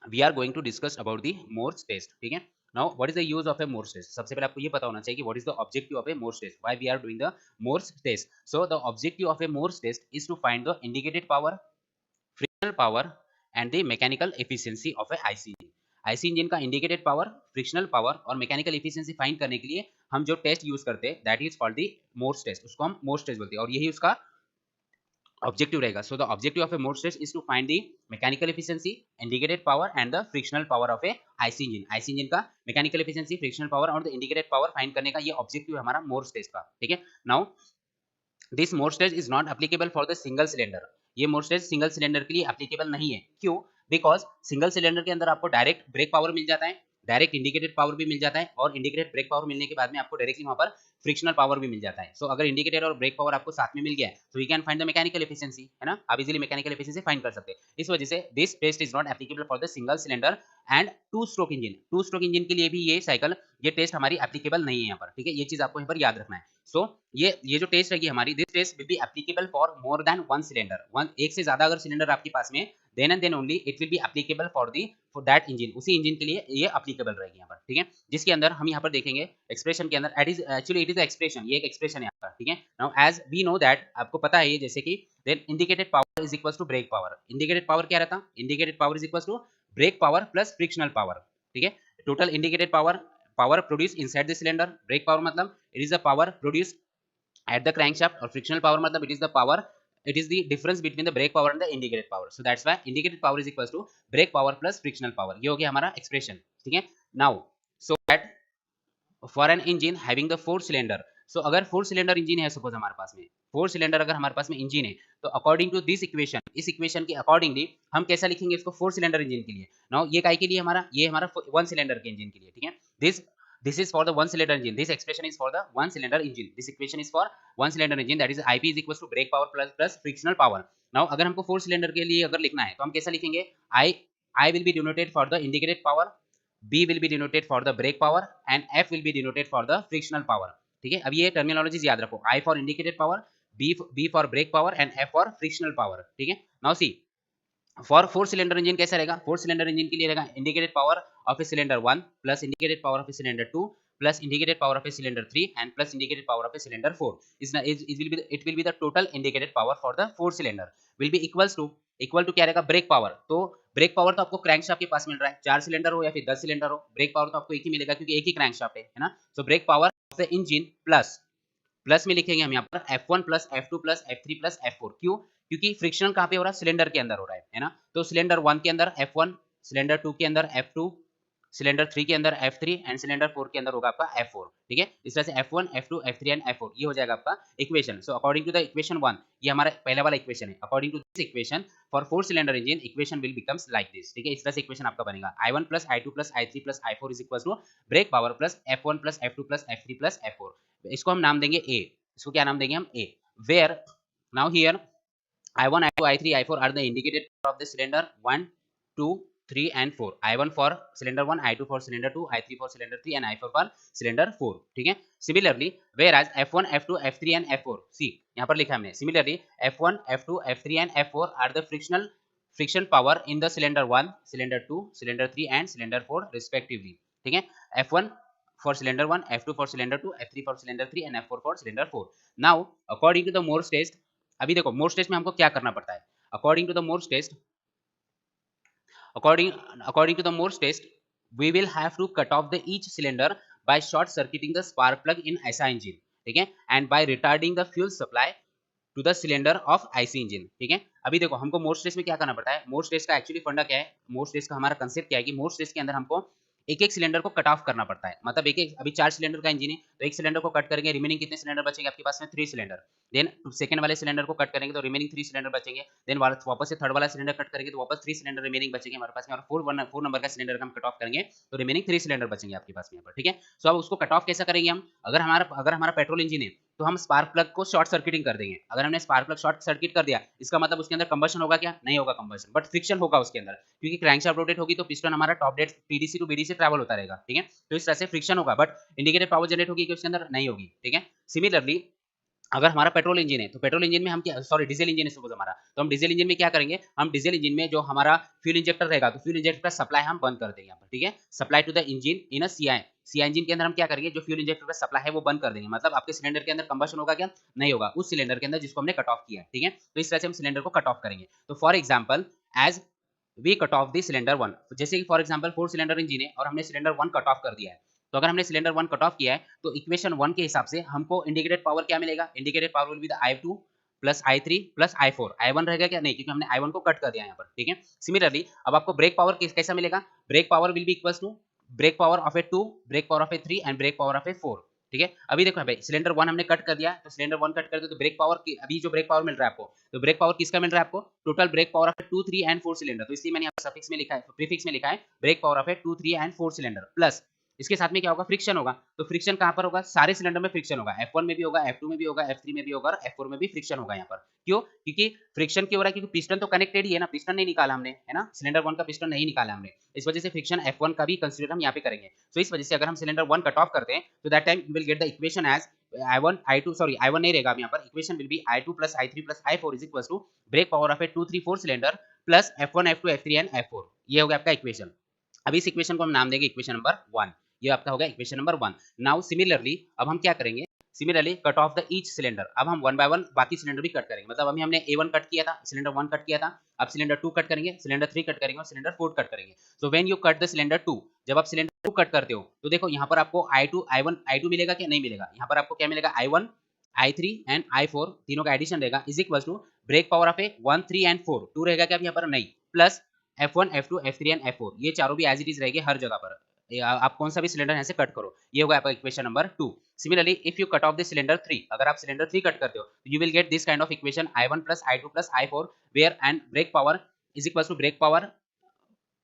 We are going to discuss about the Morse test. ठीक है, now what is the use of a Morse test. सबसे पहले आपको ये पता होना चाहिए कि what is the objective of a Morse test, why we are doing the Morse test. So the objective of a Morse test is to find the indicated power, frictional power and the mechanical efficiency of a IC engine. IC engine का indicated power, frictional power और mechanical efficiency find करने के लिए हम जो test use करते हैं that is called the Morse test, उसको हम मोर्स टेस्ट बोलते हैं और यही उसका ऑब्जेक्टिव रहेगा। So the objective of a Morse test is to find the mechanical efficiency, indicated power and the frictional power of a IC engine. IC engine का mechanical efficiency, frictional power और the indicated power find करने का ये objective है हमारा Morse test का। ठीक है, now this Morse test is not applicable for the single cylinder. ये मोर्स टेस्ट सिंगल सिलेंडर के लिए एप्लीकेबल नहीं है। क्यों? बिकॉज सिंगल सिलेंडर के अंदर आपको डायरेक्ट ब्रेक पावर मिल जाता है, डायरेक्ट इंडिकेटेड पावर भी मिल जाता है और इंडिकेटेड ब्रेक पावर मिलने के बाद में आपको डायरेक्टली वहां पर फ्रिक्शनल पावर भी मिल जाता है। सो अगर इंडिकेटेड और ब्रेक पावर आपको साथ में मिल गया है तो we can find the mechanical efficiency, है ना, आप इजीली मैकेनिकल एफिशिएंसी फाइंड कर सकते हैं। इस वजह से this test is not applicable for the single cylinder and two stroke engine. Two stroke engine के लिए भी ये साइकिल, ये टेस्ट हमारी एप्लीकेबल नहीं है यहाँ पर। ठीक है, ये चीज आपको यहाँ पर याद रखना है। सो ये जो टेस्ट रहेगी हमारी, this test will be applicable for more than one cylinder. एक से ज्यादा अगर सिलेंडर आपके पास में, then and then only it will be applicable for that engine. उसी इंजन के लिए ये एप्लीकेबल रहेगी यहाँ पर। ठीक है, जिसके अंदर हम यहाँ पर देखेंगे एक्सप्रेशन के अंदर, एक्चुअली इट इज एक्सप्रेशन, ये एक एक्सप्रेशन है यहाँ पर। ठीक है, now as we know that, आपको पता है ये, जैसे कि then indicated power is equal to brake power. Indicated power क्या रहता? Indicated power is equal to brake power plus frictional power. ठीक है, total indicated power, power produce inside the cylinder. Brake power मतलब it is the power produce at the crankshaft, और frictional power मतलब it is the power, it is the difference between the brake power and the indicated power. So that's why indicated power is equals to brake power plus frictional power. ये हो गया हमारा expression. ठीक है, now so that for an engine having the 4 cylinder, so अगर 4 cylinder engine है suppose हमारे पास में, 4 सिलेंडर अगर हमारे पास में इंजन है, तो अकॉर्डिंग टू दिस इक्वेशन, इस इक्वेशन के अकॉर्डिंगली हम कैसा लिखेंगे इसको? 4 सिलेंडर इंजन के लिए। नाउ ये काय के लिए हमारा? ये हमारा 1 सिलेंडर के इंजन के लिए। ठीक है, this is for the one cylinder engine, this expression is for the one cylinder engine, this equation is for one cylinder engine, that is ip is equals to brake power plus frictional power. now अगर हमको 4 cylinder के लिए अगर लिखना है तो हम कैसा लिखेंगे? I will be denoted for the indicated power, b will be denoted for the brake power and f will be denoted for the frictional power. ठीक है, अब ये टर्मिनोलॉजीज याद रखो, I for indicated power, b for brake power and f for frictional power. ठीक है, now see for 4 cylinder engine कैसा रहेगा? 4 सिलेंडर इंजन के लिए रहेगा indicated power of a cylinder 1 plus indicated power of a cylinder 2 plus indicated power of a cylinder 3 and plus indicated power of a cylinder 4। It will be the total indicated power for the 4 cylinder will be equal to क्या रहेगा? Brake power. तो brake power तो आपको crankshaft के पास मिल रहा है, 4 cylinder हो या फिर 10 सिलेंडर हो, ब्रेक पावर तो आपको एक ही मिलेगा क्योंकि एक ही क्रैंकशाफ्ट है ना। So brake power of the engine plus में लिखेंगे हम यहाँ पर F1 plus F2 plus F3 plus F4। क्यों? क्योंकि फ्रिक्शन कहाँ पे हो रहा है? सिलेंडर के अंदर हो रहा है ना। तो सिलेंडर 1 के अंदर F1, सिलेंडर 2 के अंदर F2, सिलेंडर 3 के अंदर F3 एंड सिलेंडर 4 के अंदर होगा आपका F4। ठीक है, इस तरह से F1 F2 F3 and F4 ये हो जाएगा आपका equation. So according to the equation 1, ये हमारा पहला वाला इक्वेशन है। According to this equation for 4 cylinder engine equation will becomes like this. ठीक है, इस तरह से इक्वेशन आपका बनेगा I1 plus I2 plus I3 plus I4 is equal to brake power plus F1 plus F2 plus F3 plus F4। इसको हम नाम देंगे A। इसको क्या नाम देंगे हम? A। Where now here I1, I2, I3, I4 are the indicated power of the cylinder 1, 2, 3 and 4. I1 for cylinder 1, I2 for cylinder 2, I3 for cylinder 3 and I4 for cylinder 4. ठीक है, similarly whereas F1, F2, F3 and F4, see यहाँ पर लिखा हमने, similarly F1, F2, F3 and F4 are the friction power in the cylinder 1, cylinder 2, cylinder 3 and cylinder 4 respectively. ठीक है, F1 for cylinder 1, F2 for cylinder 2, F3 for cylinder 3 and F4 for cylinder 4. Now according to the Morse test, अभी देखो Morse test में हमको क्या करना पड़ता है? According to the Morse test, according to the Morse test, we will have to cut off the each cylinder by short circuiting the spark plug in ऐसा engine. ठीक है, and by retarding the fuel supply to the cylinder of IC engine. ठीक है, अभी देखो हमको Morse test में क्या करना पड़ता है? मोर्स टेस्ट का एक्चुअली फंडा क्या है? मोर्स टेस्ट का हमारा कंसेप्ट क्या है कि मोर्स टेस्ट के अंदर हमको एक एक सिलेंडर को कट ऑफ करना पड़ता है। मतलब एक एक, अभी 4 सिलेंडर का इंजन है तो एक सिलेंडर को कट करेंगे, रिमेनिंग कितने सिलेंडर बचेंगे आपके पास में? 3 सिलेंडर। देन सेकंड वाले सिलेंडर को कट करेंगे तो रिमेनिंग 3 सिलेंडर बचेंगे। देन वापस से थर्ड वाला सिलेंडर कट करेंगे तो वापस 3 सिलेंडर रिमेनिंग बचेंगे हमारे पास में, और 4 नंबर का सिलेंडर हम कट ऑफ करेंगे तो रिमेनिंग 3 सिलेंडर बचेंगे आपके पास में यहाँ पर। ठीक है, सो अब उसको कट ऑफ कैसा करेंगे हम? अगर हमारा पेट्रोल इंजन है तो हम स्पार्क प्लग को शॉर्ट सर्किटिंग कर देंगे। अगर हमने स्पार्क प्लग शॉर्ट सर्किट कर दिया, इसका मतलब उसके अंदर कंबशन होगा क्या? नहीं होगा कंबशन, बट फ्रिक्शन होगा उसके अंदर, क्योंकि क्रैंकशाफ्ट रोटेट होगी तो पिस्टन हमारा top dead PDC to BDC travel होता रहेगा। ठीक है, तो इस तरह से फ्रिक्शन होगा, बट इंडिकेटेड पावर जनरेट होगी कि उसके अंदर नहीं होगी। ठीक है, सिमिलरली अगर हमारा पेट्रोल इंजन है तो पेट्रोल इंजन में हम क्या, सॉरी डीजल इंजन है सपोज हमारा, तो हम डीजल इंजन में क्या करेंगे, हम डीजल इंजन में जो हमारा फ्यूल इंजेक्टर रहेगा तो फ्यूल इंजेक्टर का सप्लाई हम बंद कर देंगे यहाँ पर, ठीक है, supply to the engine in a CI engine के अंदर हम क्या करेंगे, जो फ्यूल इंजेक्टर का सप्लाई है वो बंद कर देंगे, मतलब आपके सिलेंडर के अंदर कंबशन होगा क्या, नहीं होगा, उस सिलेंडर के अंदर जिसको हमने कट ऑफ किया है, ठीक है, तो इस तरह से हम सिलेंडर को कट ऑफ करेंगे। तो for example as we cut off the cylinder one, जैसे कि फॉर एग्जाम्पल 4 सिलेंडर इंजन है और हमने सिलेंडर वन कट ऑफ कर दिया है, तो अगर हमने सिलेंडर वन कट ऑफ किया है तो इक्वेशन वन के हिसाब से हमको इंडिकेटेड पावर क्या मिलेगा, indicated power will be the I2 plus I3 plus I4, I1 रहेगा क्या, नहीं, क्योंकि हमने I1 को कट कर दिया यहाँ पर, ठीक है। सिमिलरली अब आपको ब्रेक पावर कैसा मिलेगा, brake power will be equals to brake power of A 2, brake power of A 3 and brake power of A 4, ठीक है। अभी देखो भाई सिलेंडर वन हमने कट कर दिया, तो सिलेंडर वन कट कर दिया तो ब्रेक पावर की, अभी जो ब्रेक पावर मिल रहा है आपको, तो ब्रेक पावर किसका मिल रहा है आपको, total brake power of 2, 3 and 4 cylinder, तो इसलिए मैंने यहाँ पर सफिक्स में लिखा है, प्रीफिक्स में लिखा है brake power of 2, 3 and 4 cylinder, plus इसके साथ में क्या होगा, फ्रिक्शन होगा, तो फ्रिक्शन कहां पर होगा, सारे सिलेंडर में फ्रिक्शन होगा, F1 में भी होगा, F2 में भी होगा, F3 में भी होगा और F4 में भी फ्रिक्शन होगा यहाँ पर। क्यों, क्योंकि फ्रिक्शन क्यों हो रहा है, क्योंकि पिस्टन तो कनेक्टेड ही है ना, पिस्टन नहीं निकाला हमने, है ना, सिलेंडर वन का पिस्टन नहीं निकाला हमने, इस वजह से फ्रिक्शन F1 का भी कंसीडर हम यहाँ पे करेंगे। तो इस वजह से अगर हम सिलेंडर वन कट ऑफ करते हैं तो that time you will get the equation as I1 I2 sorry I1 नहीं रहेगा अब यहाँ पर, equation will be I2 plus I3 plus I4 is equal to brake power of 2, 3, 4 cylinder plus F1 F2 F3 and F4, ये हो गया आपका equation. अब इस इक्वेशन को हम नाम देंगे इक्वेशन नंबर 1, ये आपका हो गया इक्वेशन नंबर 1। नाउ सिमिलरली अब हम क्या करेंगे, similarly cut off the each cylinder, अब हम वन बाय वन बाकी सिलेंडर भी कट करेंगे, मतलब अभी हमने A1 कट किया था, सिलेंडर 1 कट किया था, अब सिलेंडर 2 कट करेंगे, सिलेंडर 3 कट करेंगे और सिलेंडर 4 कट करेंगे। So when you cut the cylinder 2, जब आप सिलेंडर 2 कट करते हो तो देखो यहाँ पर आपको I2 I1 I2 मिलेगा क्या, नहीं मिलेगा, यहाँ पर आपको क्या मिलेगा, I1 I3 एंड I4 तीनों का एडिशन रहेगा is equal to brake power of 1, 3 and 4, 2 रहेगा क्या यहाँ पर, नहीं, plus F1 F2 F3 and F4, ये चारों भी एज इट इज रहेंगे हर जगह पर, आप कौन सा भी सिलेंडर यहाँ से कट करो, ये होगा आपका equation number 2। Similarly if you cut off the cylinder 3, अगर आप सिलेंडर 3 कट करते हो you will get this kind of equation I1 plus I2 plus I4 where and brake power is equal to brake power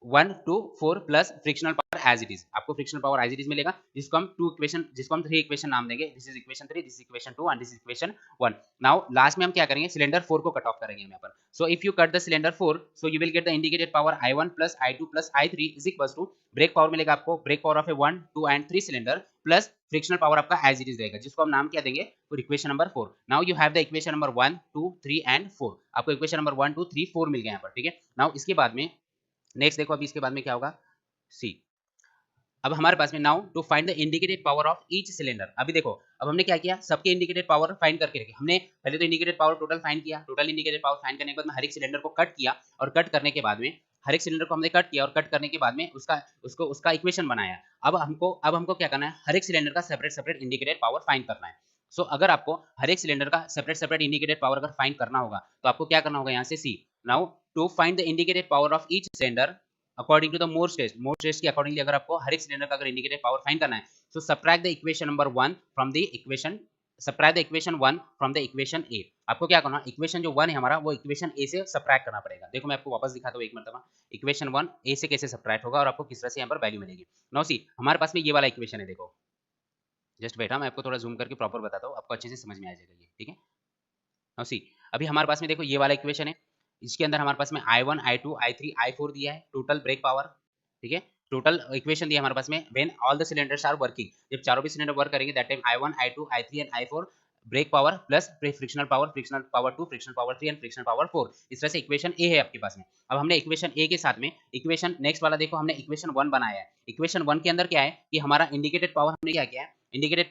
1 to 4 plus frictional power as it is, आपको frictional power as it is मिलेगा, जिसको हम 2 equation, जिसको हम 3 equation नाम देंगे, this is equation 3, this is equation 2 and this is equation 1। Now last में हम क्या करेंगे, सिलेंडर 4 को कट ऑफ करेंगे हम यहाँ पर। So if you cut the cylinder 4 so you will get the indicated power I1 plus I2 plus I3 is equal to brake power मिलेगा आपको, brake power of 1, 2 and 3 cylinder plus frictional power आपका as it is रहेगा, जिसको हम नाम क्या देंगे, तो equation number 4। Now you have the equation number 1, 2, 3 and 4, आपको इक्वेशन नंबर 1, 2, 3, 4 मिल गया यहाँ पर, ठीक है। नाउ इसके बाद में नेक्स्ट देखो, अभी इसके बाद में क्या होगा, सी अब हमारे पास में now to find the indicated power of each cylinder, अभी देखो अब हमने क्या किया, सबके इंडिकेटेड पावर फाइंड करके रखे, हमने पहले तो इंडिकेटेड पावर टोटल फाइंड किया, टोटल इंडिकेटेड पावर फाइंड करने के बाद में हर एक सिलेंडर को कट किया, और कट करने के बाद में हर एक सिलेंडर को हमने कट किया और कट करने के बाद में उसका इक्वेशन बनाया। अब हमको क्या करना है, हर एक सिलेंडर का separate separate indicated power find करना है। सो अगर आपको हर एक सिलेंडर का सेपरेट सेपरेट इंडिकेटेड पावर अगर फाइंड करना होगा तो आपको क्या करना होगा, यहाँ से see now to find the indicated power of each cylinder according to the Morse test के अकॉर्डिंगली अगर आपको हर एक सिलेंडर का अगर इंडिकेटेड पावर फाइंड करना है, so subtract the equation number 1 from the equation, subtract the equation 1 from the equation A. आपको क्या करना, इक्वेशन जो 1 है हमारा वो इक्वेशन ए से सबट्रैक्ट करना पड़ेगा। देखो मैं आपको वापस दिखाता हूँ एक मरतबा, इक्वेशन 1 ए से कैसे सबट्रैक्ट होगा और आपको किस तरह से यहाँ पर वैल्यू मिलेगी। नाउ सी हमारे पास में ये वाला इक्वेशन है, देखो जस्ट बैठा मैं आपको थोड़ा जूम करके प्रॉपर बताता हूँ, आपको अच्छे से समझ में आ जाएगा ये, ठीक है। नाउ सी अभी हमारे पास में देखो ये वाला इक्वेशन है, इसके अंदर हमारे पास में I1 I2 I3 I4 दिया है, टोटल ब्रेक पावर, ठीक है, टोटल इक्वेशन दिया हमारे पास में when all the cylinders are working, जब चारों भी सिलेंडर वर्क करेंगे that time I1 I2 I3 and I4 brake power plus frictional power 2 frictional power 3 and frictional power 4, इस तरह से इक्वेशन ए है आपके पास में। अब हमने इक्वेशन ए के साथ में इक्वेशन नेक्स्ट वाला देखो हमने इक्वेशन 1 बनाया है, इक्वेशन 1 के अंदर क्या है कि हमारा इंडिकेटेड पावर हमने क्या किया है, indicated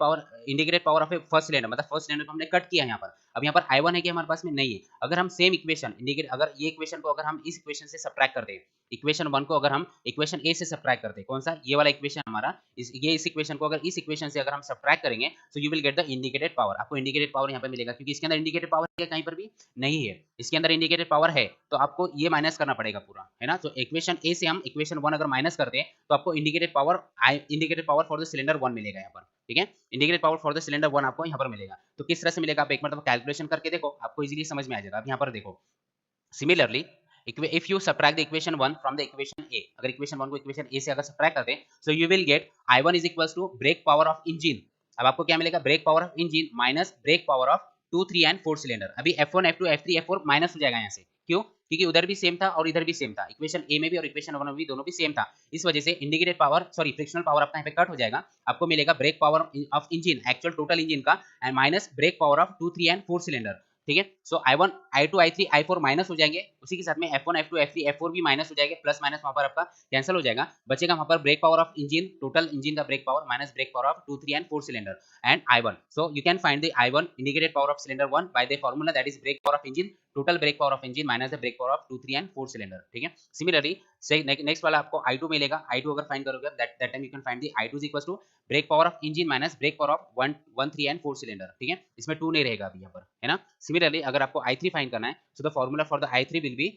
power of A first cylinder, मतलब फर्स्ट सिलेंडर को हमने कट किया यहाँ पर। अब यहाँ पर I1 है कि हमारे पास में नहीं है, अगर हम सेम इक्वेशन इंडिकेट, अगर ये इक्वेशन को अगर हम इस इक्वेशन से सबट्रैक्ट कर दें, इक्वेशन 1 को अगर हम इक्वेशन ए से सबट्रैक्ट करते हैं, कौन सा, ये वाला इक्वेशन हमारा, इस इक्वेशन को अगर इस इक्वेशन से अगर हम सबट्रैक्ट करेंगे सो you will get the indicated power, आपको इंडिकेटेड पावर यहाँ पर मिलेगा, क्योंकि इसके अंदर इंडिकेटेड पावर कहीं पर भी नहीं है, इसके अंदर इंडिकेटेड पावर है तो आपको ये माइनस करना पड़ेगा पूरा, है ना। तो इक्वेशन ए से हम इक्वेशन 1 अगर माइनस करते हैं तो आपको indicated power for the cylinder 1 मिलेगा यहाँ पर, ठीक है, indicated power for the cylinder 1 आपको यहाँ पर मिलेगा। तो किस तरह से मिलेगा आप एक मतलब कैलकुलेशन करके देखो, आपको इजीली समझ में आ जाएगा। अब यहाँ पर देखो similarly if you subtract the equation 1 from the equation A, अगर इक्वेशन 1 को इक्वेशन ए से अगर सबट्रैक्ट करते हैं so you will get I1 is equals to brake power of engine, अब आपको क्या मिलेगा, brake power of engine minus brake power of 2, 3 and 4 cylinder. अभी F1 F2 F3 F4 minus हो जाएगा यहाँ से, क्यों, क्योंकि उधर भी सेम था और इधर भी सेम था, इक्वेशन ए में भी और इक्वेशन 1 में भी दोनों भी सेम था। इस वजह से indicated power sorry frictional power अपना यहाँ पे कट हो जाएगा, आपको मिलेगा brake power of engine actual total engine का and minus brake power of 2, 3 and 4 cylinder. ठीक है, सो I1 I2 I3 I4 minus हो जाएंगे, उसी के साथ में F1 F2 F3 F4 भी माइनस हो जाएंगे, प्लस माइनस वहां पर आपका कैंसिल हो जाएगा, बचेगा वहां पर brake power of engine total engine का brake power minus brake power of 2, 3 and 4 cylinder and I1. So you can find the I1 indicated power of cylinder 1 by the formula that is brake power of engine total brake power of engine minus the brake power of 2, 3 and 4 cylinder. ठीक है, similarly next वाला आपको I2 मिलेगा, I2 अगर find करोगे that time you can find the I2 is equals to brake power of engine minus brake power of 1, 3 and 4 cylinder. ठीक है, इसमें 2 नहीं रहेगा अभी यहाँ पर, है ना। सिमिलरली अगर आपको I3 फाइंड करना है, so the formula for the I3 will be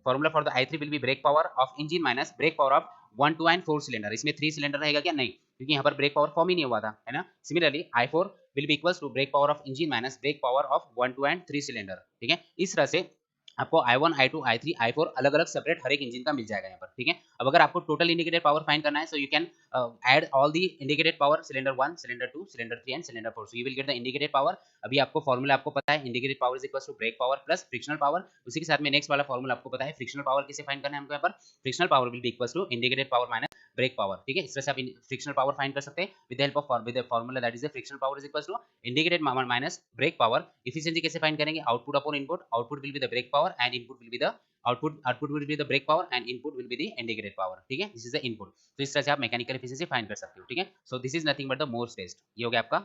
formula for the I3 will be brake power of engine minus brake power of 1, 2 and 4 cylinder. इसमें 3 सिलेंडर रहेगा क्या? नहीं, क्योंकि यहाँ पर ब्रेक पावर फॉर्म ही नहीं हुआ था, है ना। Similarly I4 will be equals to brake power of engine minus brake power of 1, 2 and 3 cylinder. ठीक है, इस तरह से आपको I1 I2 I3 I4 अलग अलग सेपरेट हर एक इंजन का मिल जाएगा यहाँ पर। ठीक है, अब अगर आपको टोटल इंडिकेटेड पावर फाइंड करना है, so you can add all the indicated power cylinder 1 cylinder 2 cylinder 3 and cylinder 4, so you will get the indicated power. अभी आपको फॉर्मूला आपको पता है, indicated power is equal to brake power plus frictional power. उसी के साथ में next वाला फॉर्मूला आपको पता है, फ्रिक्शनल पावर कैसे फाइंड करना है हमको यहाँ पर, frictional power will be equal to indicated power minus brake power. ठीक है, इस तरह से आप फ्रिक्शनल पावर फाइंड कर सकते हैं with the help of formula that is the frictional power is equal to indicated minus brake power. Efficiency कैसे फाइंड करेंगे, output upon input, output will be the brake power and input will be the output will be the brake power and input will be the indicated power। ठीक है, this is the input। तो इस तरह से आप mechanical efficiency find कर सकते हो। ठीक है, so this is nothing but the Morse test। ये हो गया आपका